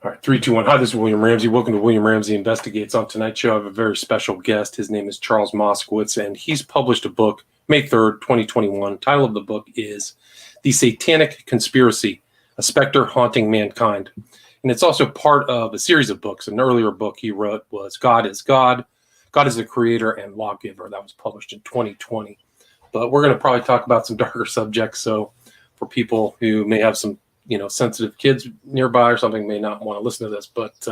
All right, 3, 2, 1. Hi, this is William Ramsey. Welcome to William Ramsey Investigates. On tonight's show, I have a very special guest. His name is Charles Moscowitz, and he's published a book, May 3rd, 2021. Title of the book is The Satanic Conspiracy, A Specter Haunting Mankind. And it's also part of a series of books. An earlier book he wrote was God is God, God is the Creator and Lawgiver. That was published in 2020. But we're going to probably talk about some darker subjects. So for people who may have some sensitive kids nearby or something, may not want to listen to this, but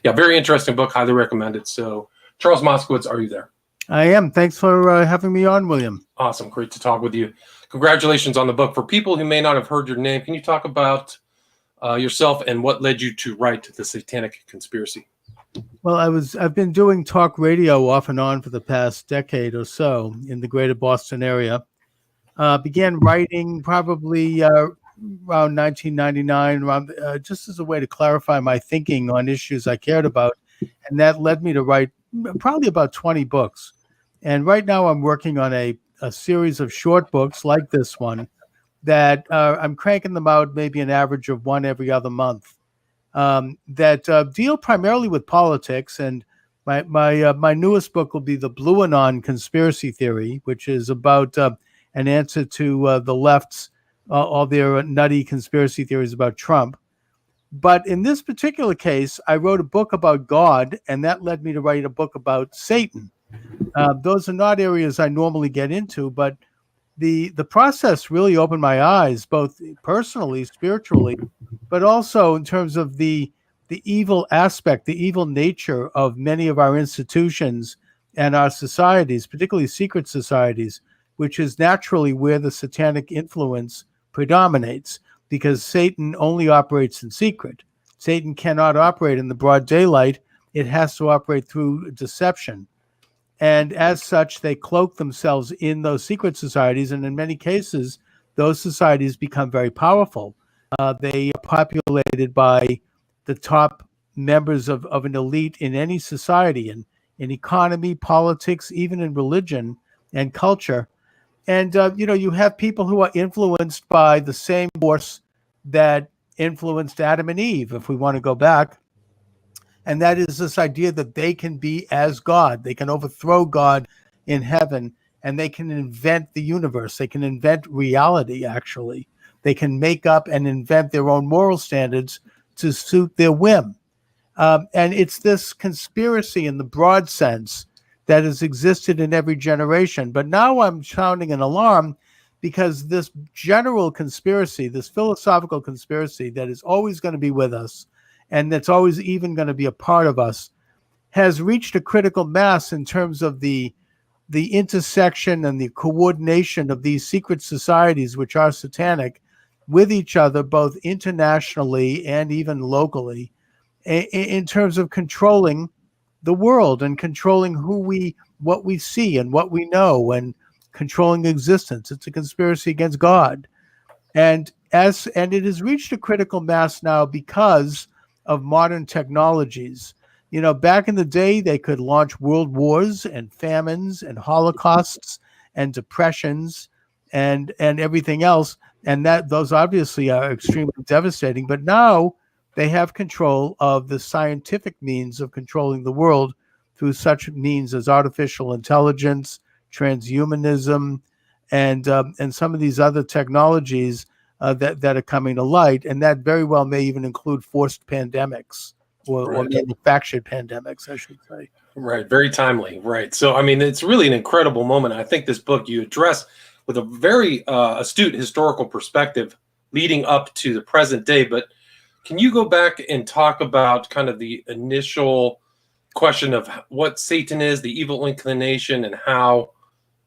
very interesting book. Highly recommend it. So Charles Moscowitz, are you there? I am. Thanks for having me on, William. Awesome. Great to talk with you. Congratulations on the book. For people who may not have heard your name, can you talk about yourself and what led you to write The Satanic Conspiracy? Well, I've been doing talk radio off and on for the past decade or so in the greater Boston area. Began writing probably around 1999, just as a way to clarify my thinking on issues I cared about. And that led me to write probably about 20 books. And right now I'm working on a series of short books like this one that I'm cranking them out maybe an average of one every other month that deal primarily with politics. And my newest book will be The Blue Anon Conspiracy Theory, which is about an answer to the left's all their nutty conspiracy theories about Trump. But in this particular case, I wrote a book about God, and that led me to write a book about Satan. Those are not areas I normally get into, but the process really opened my eyes, both personally, spiritually, but also in terms of the evil aspect, the evil nature of many of our institutions and our societies, particularly secret societies, which is naturally where the satanic influence predominates, because Satan only operates in secret. Satan cannot operate in the broad daylight. It has to operate through deception. And as such, they cloak themselves in those secret societies. And in many cases, those societies become very powerful. They are populated by the top members of an elite in any society, in economy, politics, even in religion and culture. And, you have people who are influenced by the same force that influenced Adam and Eve, if we want to go back. And that is this idea that they can be as God. They can overthrow God in heaven, and they can invent the universe. They can invent reality, actually. They can make up and invent their own moral standards to suit their whim. And it's this conspiracy in the broad sense that has existed in every generation. But now I'm sounding an alarm because this general conspiracy, this philosophical conspiracy that is always going to be with us and that's always even going to be a part of us, has reached a critical mass in terms of the intersection and the coordination of these secret societies, which are satanic, with each other, both internationally and even locally, in terms of controlling the world and controlling what we see and what we know and controlling existence. It's a conspiracy against God. And it has reached a critical mass now because of modern technologies. Back in the day, they could launch world wars and famines and holocausts and depressions and everything else. And those obviously are extremely devastating. But now they have control of the scientific means of controlling the world through such means as artificial intelligence, transhumanism, and some of these other technologies that are coming to light. And that very well may even include forced pandemics or manufactured pandemics, I should say. Right. Very timely. Right. So, it's really an incredible moment. I think this book you address with a very astute historical perspective leading up to the present day. But can you go back and talk about kind of the initial question of what Satan is, the evil inclination, and how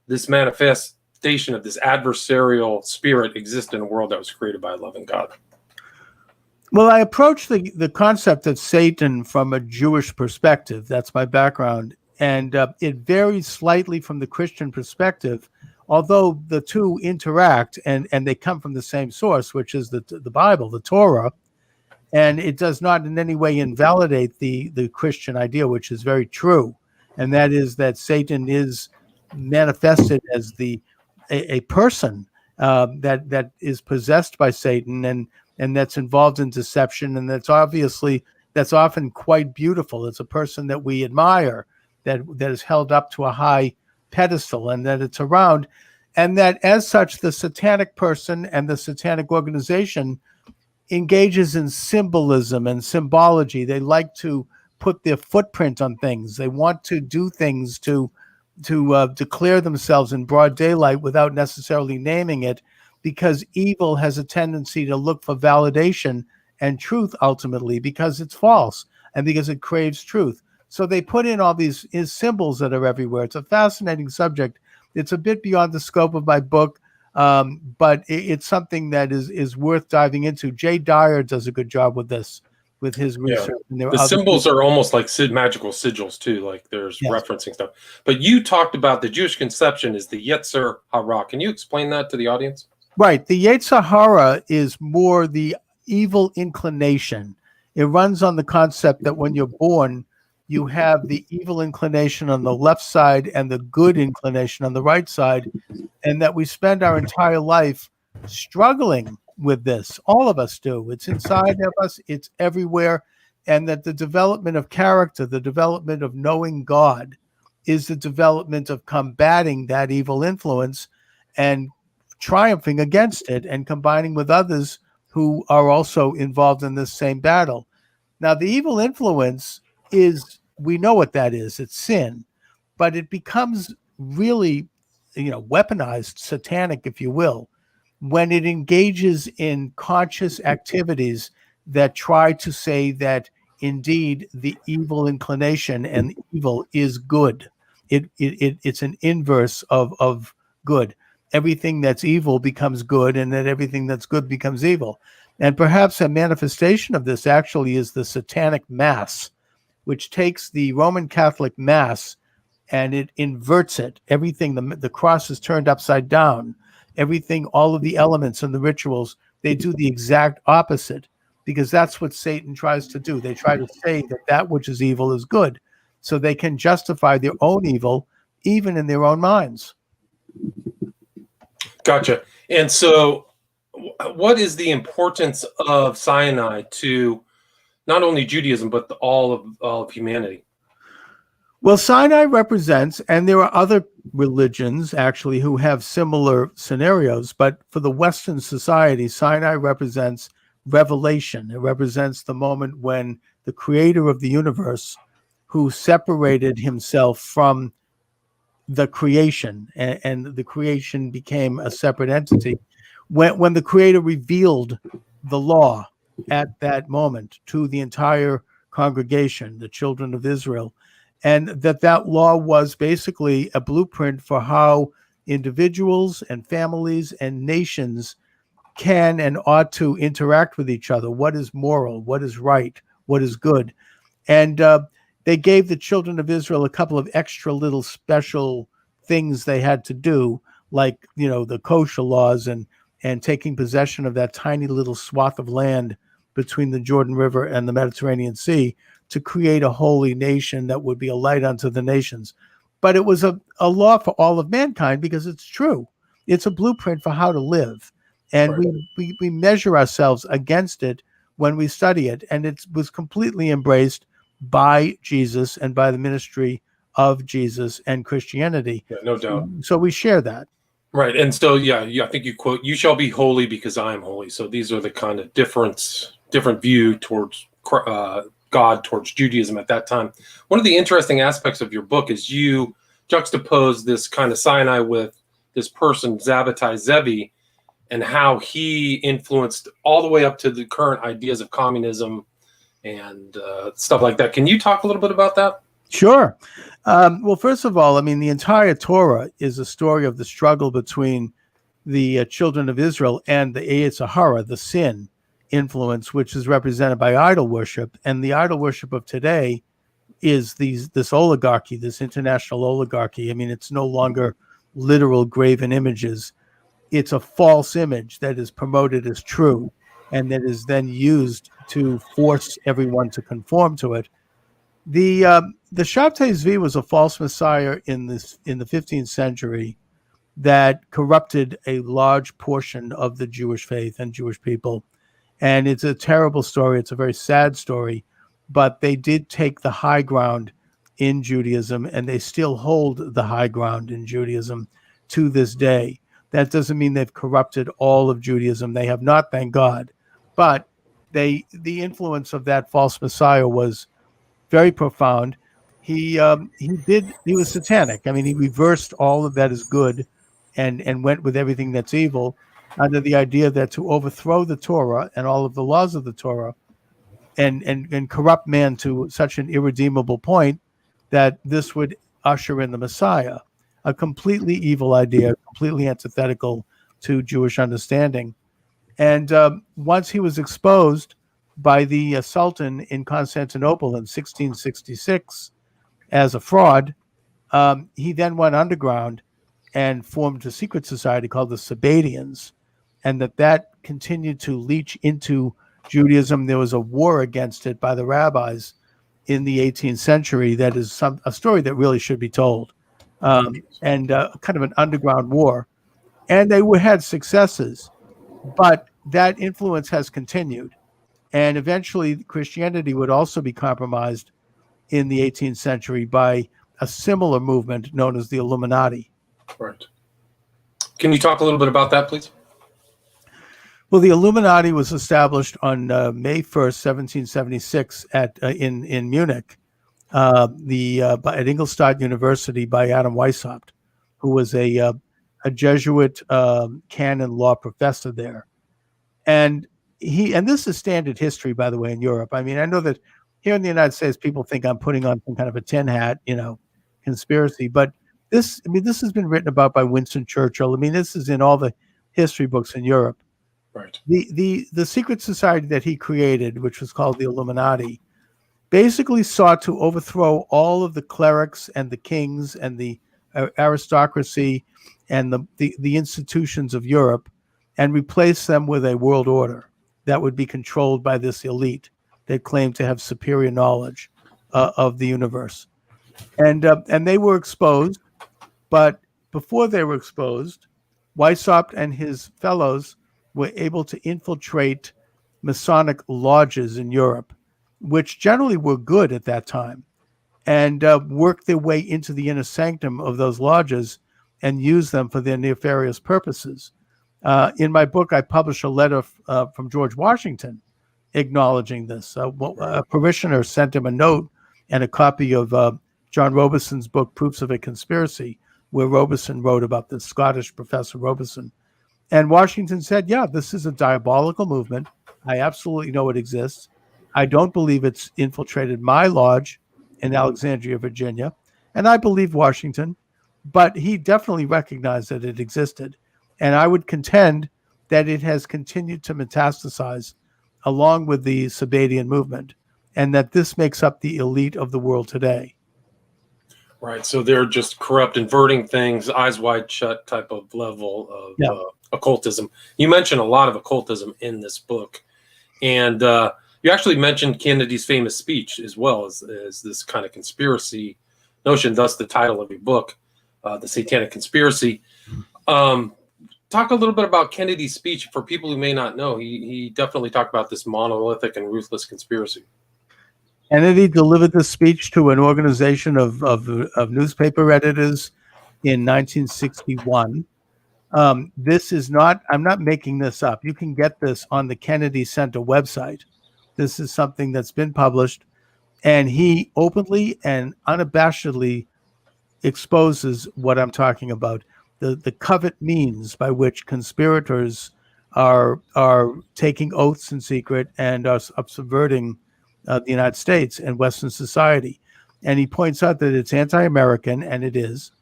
this manifestation of this adversarial spirit exists in a world that was created by a loving God? Well, I approach the concept of Satan from a Jewish perspective. That's my background. And it varies slightly from the Christian perspective, although the two interact and they come from the same source, which is the Bible, the Torah. And it does not in any way invalidate the Christian idea, which is very true. And that is that Satan is manifested as a person that is possessed by Satan. and that's involved in deception, and that's often quite beautiful. It's a person that we admire, that is held up to a high pedestal, and that it's around, and that as such, the satanic person and the satanic organization engages in symbolism and symbology. They like to put their footprint on things. They want to do things to declare themselves in broad daylight without necessarily naming it, because evil has a tendency to look for validation and truth ultimately, because it's false and because it craves truth. So they put in all these symbols that are everywhere. It's a fascinating subject. It's a bit beyond the scope of my book, but it's something that is worth diving into. Jay Dyer does a good job with this, with his research. Yeah. And the symbols are almost like magical sigils too, like there's referencing stuff. But you talked about the Jewish conception is the Yetzer Hara. Can you explain that to the audience? Right. The Yetzer Hara is more the evil inclination. It runs on the concept that when you're born, you have the evil inclination on the left side and the good inclination on the right side, and that we spend our entire life struggling with this. All of us do. It's inside of us. It's everywhere. And that the development of character, the development of knowing God, is the development of combating that evil influence and triumphing against it and combining with others who are also involved in this same battle. Now, the evil influence is, we know what that is. It's sin, but it becomes really, weaponized, satanic, if you will, when it engages in conscious activities that try to say that indeed the evil inclination and evil is good. It's an inverse of good. Everything that's evil becomes good, and that everything that's good becomes evil. And perhaps a manifestation of this actually is the Satanic Mass, which takes the Roman Catholic Mass and it inverts it. Everything, the cross is turned upside down. Everything, all of the elements and the rituals, they do the exact opposite, because that's what Satan tries to do. They try to say that which is evil is good, so they can justify their own evil, even in their own minds. Gotcha. And so what is the importance of Sinai to not only Judaism, but all of humanity? Well, Sinai represents, and there are other religions actually who have similar scenarios, but for the Western society, Sinai represents revelation. It represents the moment when the creator of the universe, who separated himself from the creation, and the creation became a separate entity, when the creator revealed the law at that moment to the entire congregation, the children of Israel, and that law was basically a blueprint for how individuals and families and nations can and ought to interact with each other. What is moral? What is right? What is good? And they gave the children of Israel a couple of extra little special things they had to do, like, the kosher laws and taking possession of that tiny little swath of land between the Jordan River and the Mediterranean Sea to create a holy nation that would be a light unto the nations. But it was a law for all of mankind, because it's true. It's a blueprint for how to live. And right. we measure ourselves against it when we study it. And it was completely embraced by Jesus and by the ministry of Jesus and Christianity. Yeah, no doubt. So we share that. Right. And so, I think you quote, "You shall be holy because I am holy." So these are the kind of different view towards God, towards Judaism at that time. One of the interesting aspects of your book is you juxtapose this kind of Sinai with this person, Zabbatai Zevi, and how he influenced all the way up to the current ideas of communism and stuff like that. Can you talk a little bit about that? Sure. Well, first of all, the entire Torah is a story of the struggle between the children of Israel and the Yetzer Hara, the sin influence, which is represented by idol worship. And the idol worship of today is this oligarchy, this international oligarchy. It's no longer literal graven images. It's a false image that is promoted as true, and that is then used to force everyone to conform to it. The Shabtai Zvi was a false messiah in the 15th century that corrupted a large portion of the Jewish faith and Jewish people. And it's a terrible story. It's a very sad story, but they did take the high ground in Judaism, and they still hold the high ground in Judaism to this day. That doesn't mean they've corrupted all of Judaism. They have not, thank God. But the influence of that false Messiah was very profound. He was satanic. I mean, he reversed all of that as good, and went with everything that's evil, under the idea that to overthrow the Torah and all of the laws of the Torah, and corrupt man to such an irredeemable point that this would usher in the Messiah. A completely evil idea, completely antithetical to Jewish understanding. And once he was exposed by the Sultan in Constantinople in 1666 as a fraud, he then went underground and formed a secret society called the Sabbateans, and that continued to leach into Judaism. There was a war against it by the rabbis in the 18th century. That is a story that really should be told, and kind of an underground war. And they had successes, but that influence has continued. And eventually Christianity would also be compromised in the 18th century by a similar movement known as the Illuminati. Right. Can you talk a little bit about that, please? Well, the Illuminati was established on May 1st, 1776 in Munich, at Ingolstadt University by Adam Weishaupt, who was a Jesuit canon law professor there. And this is standard history, by the way, in Europe. I mean, I know that here in the United States, people think I'm putting on some kind of a tin hat, conspiracy. But this has been written about by Winston Churchill. I mean, this is in all the history books in Europe. Right. The secret society that he created, which was called the Illuminati, basically sought to overthrow all of the clerics and the kings and the aristocracy and the institutions of Europe, and replace them with a world order that would be controlled by this elite that claimed to have superior knowledge of the universe. And they were exposed, but before they were exposed, Weishaupt and his fellows were able to infiltrate Masonic lodges in Europe, which generally were good at that time, and work their way into the inner sanctum of those lodges and use them for their nefarious purposes. In my book, I publish a letter from George Washington acknowledging this. A parishioner sent him a note and a copy of John Robeson's book, Proofs of a Conspiracy, where Robeson wrote about this Scottish professor Robeson. And Washington said, yeah, this is a diabolical movement. I absolutely know it exists. I don't believe it's infiltrated my lodge in Alexandria, Virginia. And I believe Washington, but he definitely recognized that it existed. And I would contend that it has continued to metastasize along with the Sabbatian movement, and that this makes up the elite of the world today. Right. So they're just corrupt, inverting things, eyes wide shut type of level of occultism. You mentioned a lot of occultism in this book. And you actually mentioned Kennedy's famous speech as well as this kind of conspiracy notion, thus the title of your book, The Satanic Conspiracy. Talk a little bit about Kennedy's speech for people who may not know. He definitely talked about this monolithic and ruthless conspiracy. Kennedy delivered this speech to an organization of newspaper editors in 1961. This is not, I'm not making this up. You can get this on the Kennedy Center website. This is something that's been published, and he openly and unabashedly exposes what I'm talking about. The covert means by which conspirators are taking oaths in secret and are subverting the United States and Western society. And he points out that it's anti-American, and it is.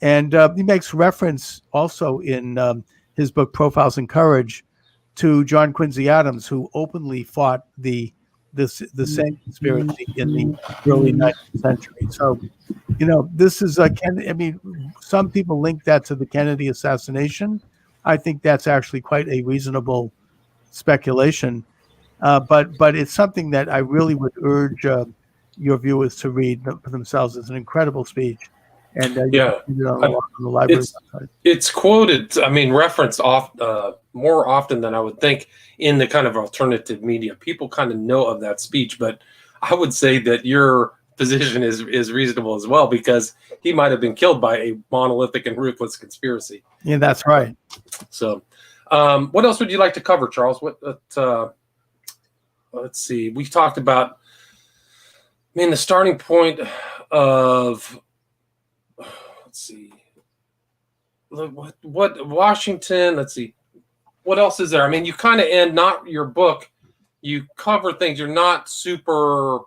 And he makes reference also in his book, Profiles in Courage, to John Quincy Adams, who openly fought the same conspiracy in the early 19th century. So, this is some people link that to the Kennedy assassination. I think that's actually quite a reasonable speculation. But it's something that I really would urge your viewers to read for themselves. It's an incredible speech. And you Yeah. can find it on the library It's website. it's quoted, I mean, referenced more often than I would think in the kind of alternative media. People kind of know of that speech, but I would say that your position is reasonable as well, because he might have been killed by a monolithic and ruthless conspiracy. Yeah, that's right. So, what else would you like to cover, Charles? Let's see. We talked about, I mean, the starting point of, let's see, what Washington. Let's see, what else is there? I mean, you kind of end, not your book. You cover things. You're not super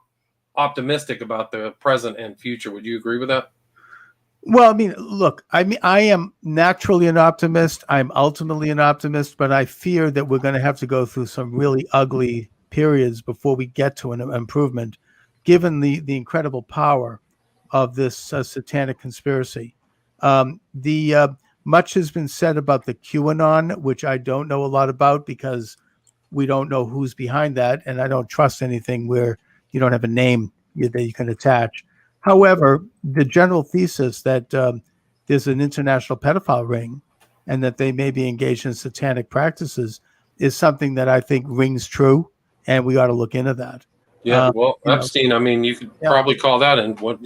optimistic about the present and future. Would you agree with that? Well, I mean, look, I mean, I am naturally an optimist. I'm ultimately an optimist, but I fear that we're going to have to go through some really ugly periods before we get to an improvement, given the incredible power of this satanic conspiracy. The much has been said about the QAnon, which I don't know a lot about because we don't know who's behind that, and I don't trust anything where you don't have a name that you can attach. However, the general thesis that there's an international pedophile ring and that they may be engaged in satanic practices is something that I think rings true, and we ought to look into that. Yeah, well, You know, Epstein, I mean, you could yeah. probably call that. And what,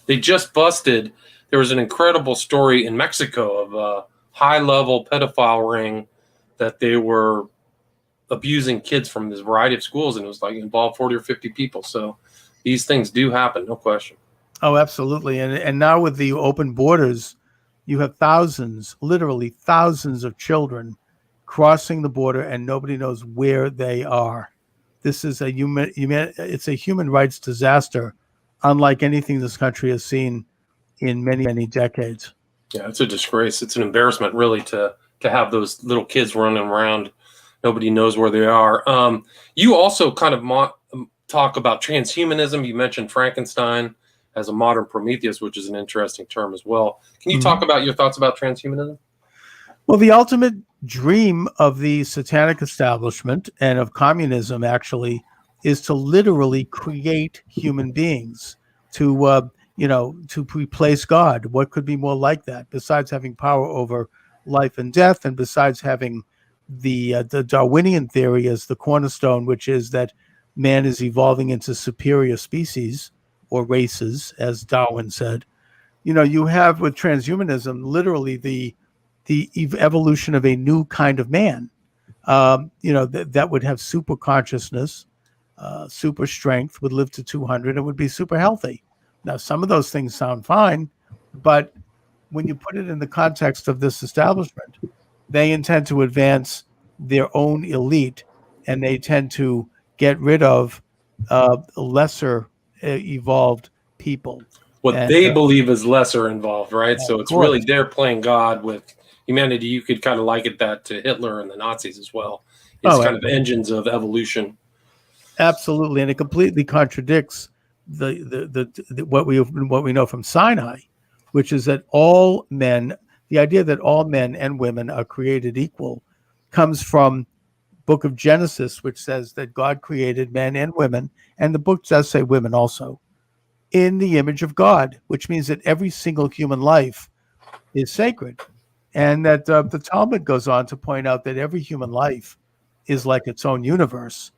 they just busted. There was an incredible story in Mexico of a high-level pedophile ring that they were abusing kids from this variety of schools, and it was like involved 40 or 50 people. So these things do happen, no question. Oh, absolutely. And now with the open borders, you have thousands, literally thousands of children crossing the border, and nobody knows where they are. This is it's a human rights disaster, unlike anything this country has seen in many, many decades. Yeah, it's a disgrace. It's an embarrassment, really, to have those little kids running around. Nobody knows where they are. You also kind of talk about transhumanism. You mentioned Frankenstein as a modern Prometheus, which is an interesting term as well. Can you talk about your thoughts about transhumanism? Well, the ultimate dream of the satanic establishment and of communism actually is to literally create human beings to to replace God. What could be more like that besides having power over life and death, and besides having the Darwinian theory as the cornerstone, which is that man is evolving into superior species or races, as Darwin said. You have with transhumanism literally the evolution of a new kind of man. That would have super consciousness, super strength, would live to 200, and would be super healthy. Now, some of those things sound fine, but when you put it in the context of this establishment, they intend to advance their own elite, and they tend to get rid of lesser evolved people. What they believe is lesser involved, right? So it's really they're playing God with humanity. You could kind of liken that to Hitler and the Nazis as well. It's kind of engines of evolution. Absolutely, and it completely contradicts what we know from Sinai, which is that all men, the idea that all men and women are created equal, comes from Book of Genesis, which says that God created men and women, and the book does say women also, in the image of God, which means that every single human life is sacred. And that the Talmud goes on to point out that every human life is like its own universe,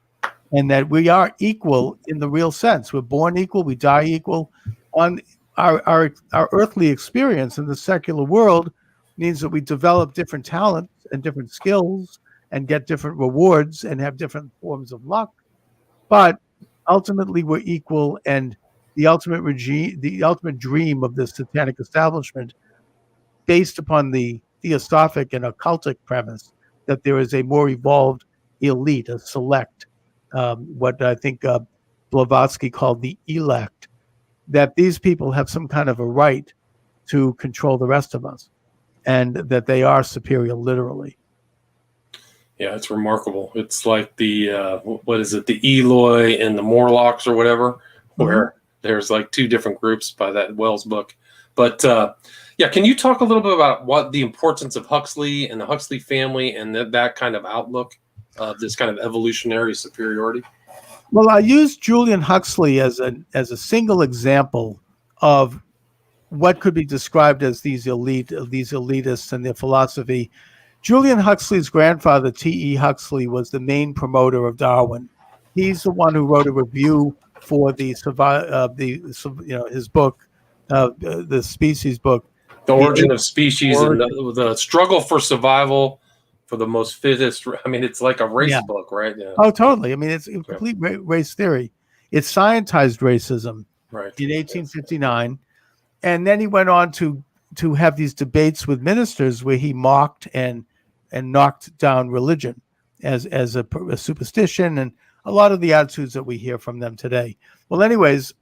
and that we are equal in the real sense. We're born equal, we die equal. On our earthly experience in the secular world means that we develop different talents and different skills and get different rewards and have different forms of luck. But ultimately, we're equal, and the ultimate dream of the satanic establishment, based upon the theosophic and occultic premise that there is a more evolved elite, a select, what I think Blavatsky called the elect, that these people have some kind of a right to control the rest of us, and that they are superior literally. Yeah, it's remarkable. It's like the what is it, the Eloi and the Morlocks or whatever, where there's like two different groups by that Wells book. But yeah, can you talk a little bit about what the importance of Huxley and the Huxley family and that kind of outlook of this kind of evolutionary superiority? Well, I use Julian Huxley as a single example of what could be described as these elitists and their philosophy. Julian Huxley's grandfather, T.E. Huxley, was the main promoter of Darwin. He's the one who wrote a review for his book, the Species book, The The Origin of Species Origin. and the struggle for survival for the most fittest. I mean, it's like a race Yeah. book, right? Yeah. Oh, totally. I mean, it's a complete race theory. It scientized racism Right. in 1859. And then he went on to have these debates with ministers where he mocked and knocked down religion as a superstition, and a lot of the attitudes that we hear from them today. Well, anyways,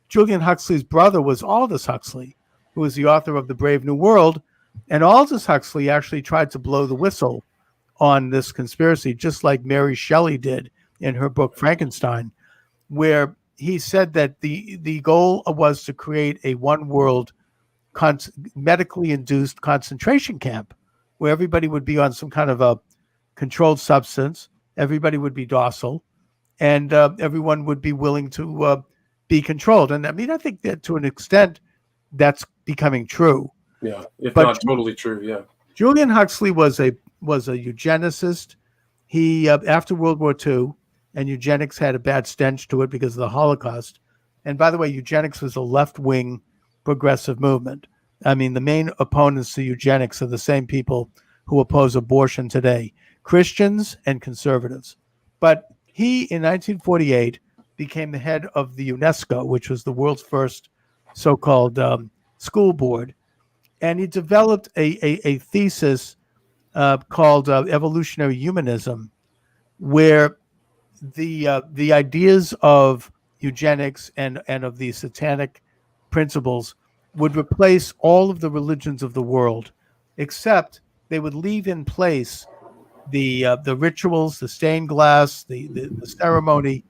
Julian Huxley's brother was Aldous Huxley, who was the author of The Brave New World. And Aldous Huxley actually tried to blow the whistle on this conspiracy, just like Mary Shelley did in her book Frankenstein, where he said that the goal was to create a one world medically induced concentration camp where everybody would be on some kind of a controlled substance, everybody would be docile, and everyone would be willing to be controlled. And I mean, I think that to an extent that's becoming true. Yeah, if But not totally true. Yeah. Julian Huxley was a eugenicist. He after World War II, and eugenics had a bad stench to it because of the Holocaust. And by the way, eugenics was a left-wing progressive movement. I mean, the main opponents to eugenics are the same people who oppose abortion today, Christians and conservatives. But he, in 1948, became the head of the UNESCO, which was the world's first so-called school board. And he developed a thesis called evolutionary humanism, where the ideas of eugenics and of the satanic principles would replace all of the religions of the world, except they would leave in place the rituals, the stained glass, the ceremony,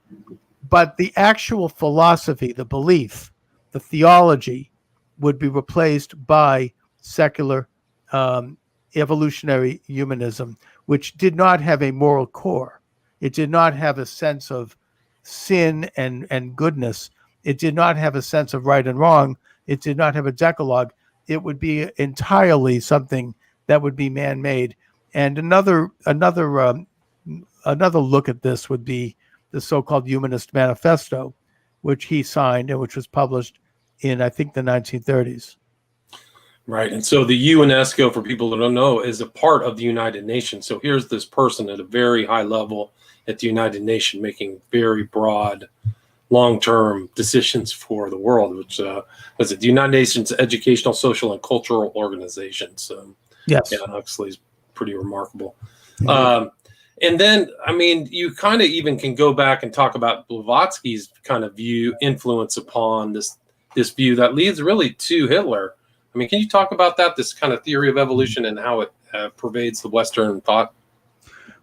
but the actual philosophy, the belief, the theology would be replaced by secular evolutionary humanism, which did not have a moral core. It did not have a sense of sin and goodness. It did not have a sense of right and wrong. It did not have a decalogue. It would be entirely something that would be man-made. And another look at this would be the so-called Humanist Manifesto, which he signed and which was published in, I think, the 1930s. Right. And so the UNESCO, for people that don't know, is a part of the United Nations. So here's this person at a very high level at the United Nations making very broad, long-term decisions for the world, which was it, the United Nations Educational, Social, and Cultural Organization. So yes, yeah, Huxley's pretty remarkable. And then, I mean, you kind of even can go back and talk about Blavatsky's kind of influence upon this view that leads really to Hitler. I mean, can you talk about that, this kind of theory of evolution and how it pervades the Western thought?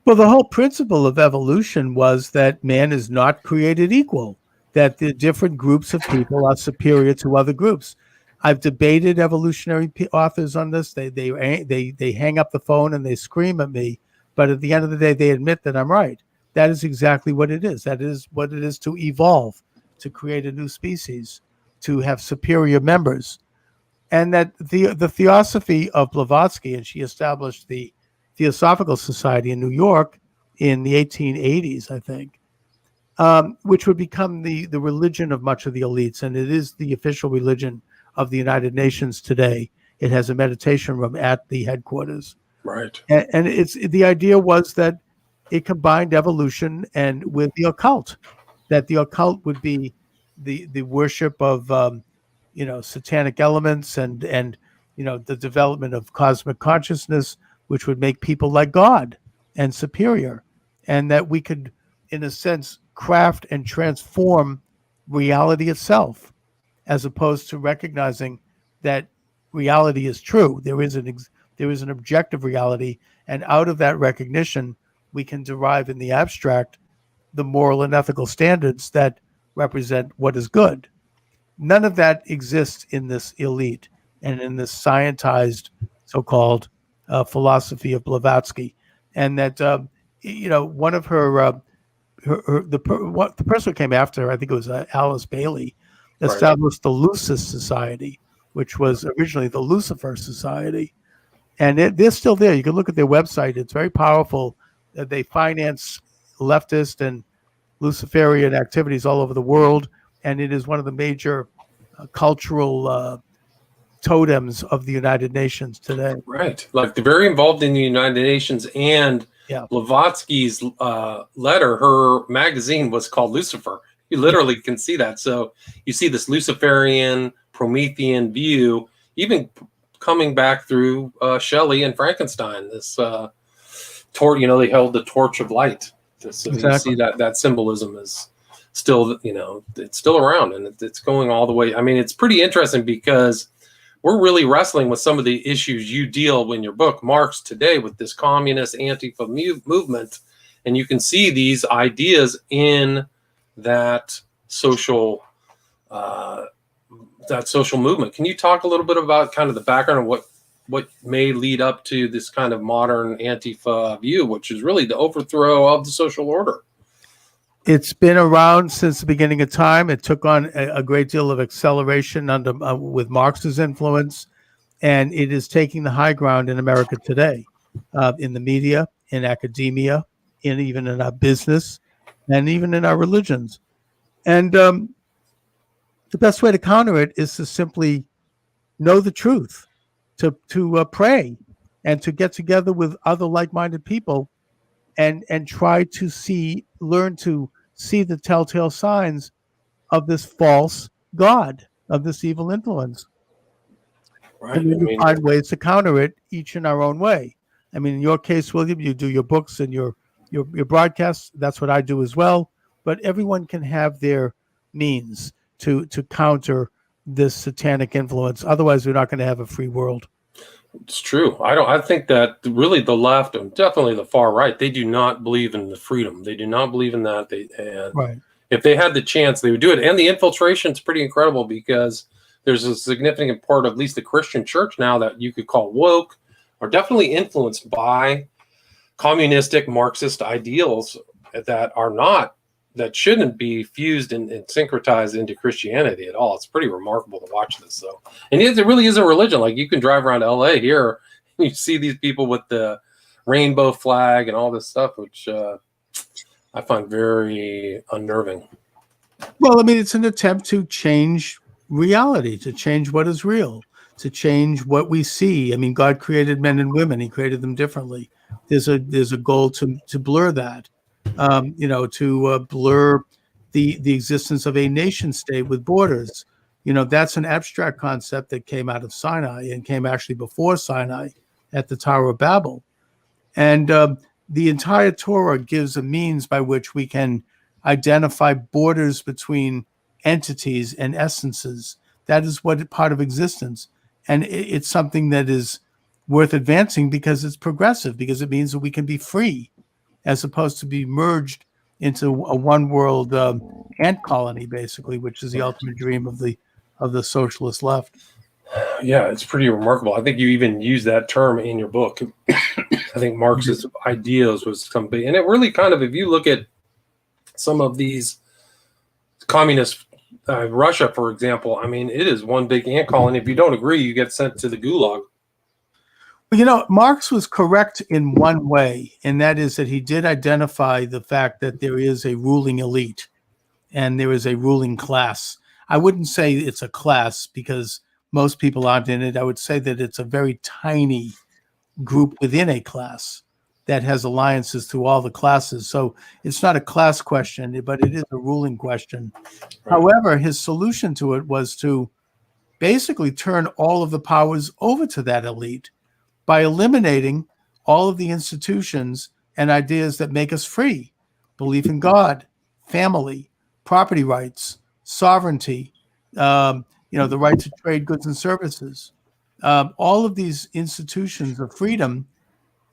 Well, the whole principle of evolution was that man is not created equal, that the different groups of people are superior to other groups. I've debated evolutionary authors on this. They hang up the phone and they scream at me, but at the end of the day, they admit that I'm right. That is exactly what it is. That is what it is to evolve, to create a new species, to have superior members. And that the theosophy of Blavatsky, and she established the Theosophical Society in New York in the 1880s, I think, which would become the religion of much of the elites. And it is the official religion of the United Nations today. It has a meditation room at the headquarters. Right. And it's the idea was that it combined evolution and with the occult, that the occult would be the worship of satanic elements and the development of cosmic consciousness, which would make people like God and superior, and that we could, in a sense, craft and transform reality itself, as opposed to recognizing that reality is true. There is an objective reality, and out of that recognition, we can derive in the abstract the moral and ethical standards that represent what is good. None of that exists in this elite and in this scientized so-called philosophy of Blavatsky. And that, one of the person who came after her, I think it was Alice Bailey, established the Lucis Society, which was originally the Lucifer Society. And they're still there. You can look at their website. It's very powerful. They finance leftist and Luciferian activities all over the world. And it is one of the major cultural totems of the United Nations today. Right. Like they're very involved in the United Nations, and Yeah. Blavatsky's letter, her magazine was called Lucifer. You literally can see that. So you see this Luciferian, Promethean view, even coming back through Shelley and Frankenstein. This torch, they held the torch of light. So Exactly. you see that symbolism is still, it's still around, and it's going all the way. I mean, it's pretty interesting because we're really wrestling with some of the issues you deal in your book, Marx, today with this communist Antifa movement. And you can see these ideas in that social movement. Can you talk a little bit about kind of the background of what may lead up to this kind of modern Antifa view, which is really the overthrow of the social order? It's been around since the beginning of time. It took on a great deal of acceleration under with Marx's influence, and it is taking the high ground in America today, in the media, in academia, even in our business, and even in our religions. And the best way to counter it is to simply know the truth, to pray, and to get together with other like-minded people, and try to learn to see the telltale signs of this false god, of this evil influence. Right. And then find ways to counter it, each in our own way. I mean, in your case, William, you do your books and your broadcasts. That's what I do as well. But everyone can have their means to counter this satanic influence. Otherwise, we're not going to have a free world. It's true. I think that really the left, and definitely the far right, they do not believe in the freedom. They do not believe in that. Right. If they had the chance, they would do it. And the infiltration is pretty incredible because there's a significant part of at least the Christian church now that you could call woke, are definitely influenced by communistic Marxist ideals that shouldn't be fused and syncretized into Christianity at all. It's pretty remarkable to watch this, though. And it really is a religion. Like, you can drive around LA here and you see these people with the rainbow flag and all this stuff, which I find very unnerving. Well, I mean, it's an attempt to change reality, to change what is real, to change what we see. I mean, God created men and women. He created them differently. There's a goal to blur that, to blur the existence of a nation state with borders. That's an abstract concept that came out of Sinai and came actually before Sinai at the Tower of Babel. And the entire Torah gives a means by which we can identify borders between entities and essences. That is what part of existence. And it's something that is worth advancing because it's progressive, because it means that we can be free as opposed to be merged into a one world ant colony, basically, which is the ultimate dream of the socialist left. Yeah, it's pretty remarkable. I think you even use that term in your book. I think Marx's ideas was something, and it really kind of, if you look at some of these communist Russia, for example, I mean, it is one big ant colony. If you don't agree, you get sent to the gulag. Marx was correct in one way, and that is that he did identify the fact that there is a ruling elite and there is a ruling class. I wouldn't say it's a class because most people aren't in it. I would say that it's a very tiny group within a class that has alliances to all the classes. So it's not a class question, but it is a ruling question. Right. However, his solution to it was to basically turn all of the powers over to that elite by eliminating all of the institutions and ideas that make us free: belief in God, family, property rights, sovereignty, the right to trade goods and services. All of these institutions of freedom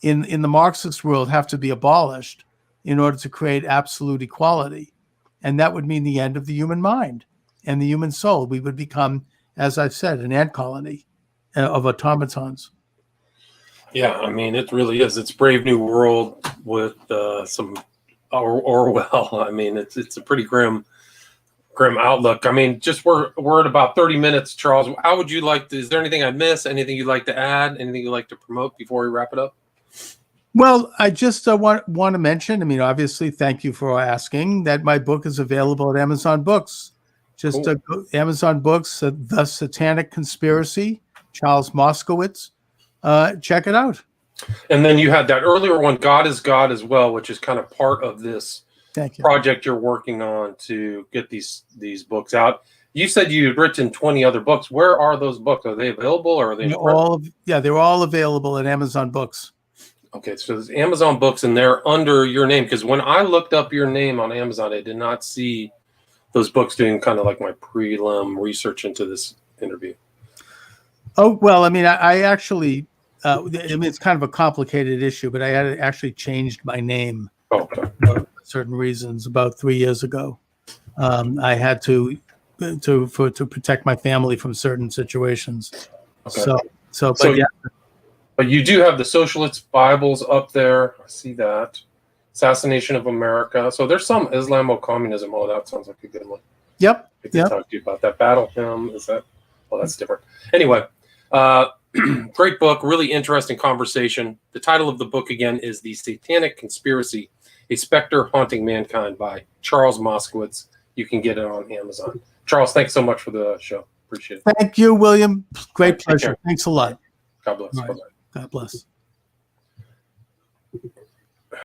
in the Marxist world have to be abolished in order to create absolute equality. And that would mean the end of the human mind and the human soul. We would become, as I've said, an ant colony of automatons. Yeah, I mean, it really is. It's Brave New World with some Orwell. I mean, it's a pretty grim grim outlook. I mean, just we're at about 30 minutes, Charles. How would you like to? Is there anything I missed? Anything you'd like to add? Anything you'd like to promote before we wrap it up? Well, I just want to mention, I mean, obviously, thank you for asking, that my book is available at Amazon Books. Just Cool. Amazon Books, The Satanic Conspiracy, Charles Moscowitz. Check it out. And then you had that earlier one, God is God as well, which is kind of part of this Thank you. project you're working on to get these books out. You said you'd written 20 other books. Where are those books? Are they available or are they They're all available at Amazon Books. Okay, so there's Amazon Books and they're under your name, because when I looked up your name on Amazon, I did not see those books doing kind of like my prelim research into this interview. Oh, well, I mean, I actually, I mean, it's kind of a complicated issue, but I had actually changed my name Okay. for certain reasons about 3 years ago. I had to protect my family from certain situations. Okay. But So yeah. But you do have the Socialist Bibles up there. I see that. Assassination of America. So there's some Islamo-communism. Oh, that sounds like a good one. Yep. I can talk to you about that. Battle Hymn. Is that? Well, that's different. Anyway, great book. Really interesting conversation. The title of the book, again, is The Satanic Conspiracy, A Specter Haunting Mankind by Charles Moscowitz. You can get it on Amazon. Charles, thanks so much for the show. Appreciate it. Thank you, William. Great Take pleasure. care. Thanks a lot. God bless. All right. Bye-bye. God bless.